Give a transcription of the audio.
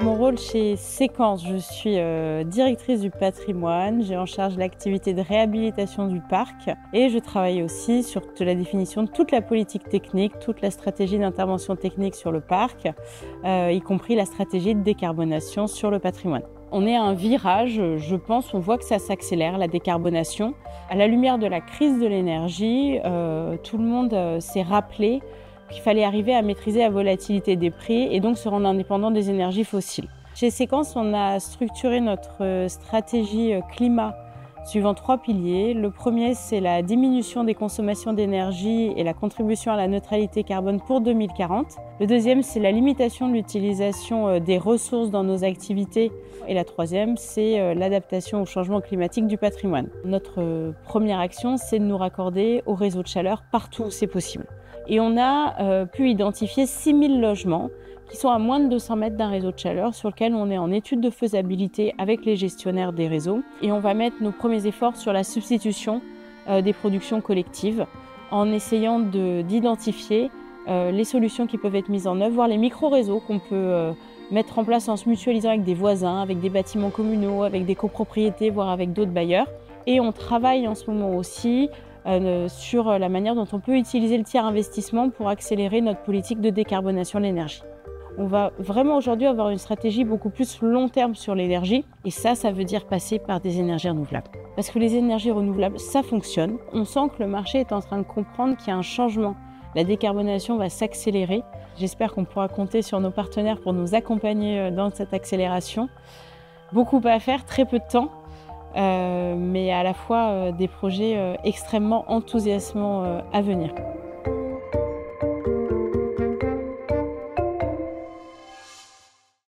Mon rôle chez Séquence, je suis directrice du patrimoine, j'ai en charge l'activité de réhabilitation du parc et je travaille aussi sur la définition de toute la politique technique, toute la stratégie d'intervention technique sur le parc, y compris la stratégie de décarbonation sur le patrimoine. On est à un virage, je pense, on voit que ça s'accélère, la décarbonation. À la lumière de la crise de l'énergie, tout le monde s'est rappelé qu'il fallait arriver à maîtriser la volatilité des prix et donc se rendre indépendant des énergies fossiles. Chez Séquence, on a structuré notre stratégie climat suivant 3 piliers. Le premier, c'est la diminution des consommations d'énergie et la contribution à la neutralité carbone pour 2040. Le deuxième, c'est la limitation de l'utilisation des ressources dans nos activités. Et la troisième, c'est l'adaptation au changement climatique du patrimoine. Notre première action, c'est de nous raccorder au réseau de chaleur partout où c'est possible. Et on a pu identifier 6000 logements qui sont à moins de 200 mètres d'un réseau de chaleur sur lequel on est en étude de faisabilité avec les gestionnaires des réseaux. Et on va mettre nos premiers efforts sur la substitution des productions collectives en essayant d'identifier les solutions qui peuvent être mises en œuvre, voire les micro-réseaux qu'on peut mettre en place en se mutualisant avec des voisins, avec des bâtiments communaux, avec des copropriétés, voire avec d'autres bailleurs. Et on travaille en ce moment aussi sur la manière dont on peut utiliser le tiers investissement pour accélérer notre politique de décarbonation de l'énergie. On va vraiment aujourd'hui avoir une stratégie beaucoup plus long terme sur l'énergie et ça veut dire passer par des énergies renouvelables. Parce que les énergies renouvelables, ça fonctionne. On sent que le marché est en train de comprendre qu'il y a un changement. La décarbonation va s'accélérer. J'espère qu'on pourra compter sur nos partenaires pour nous accompagner dans cette accélération. Beaucoup à faire, très peu de temps. Mais à la fois des projets extrêmement enthousiasmants à venir.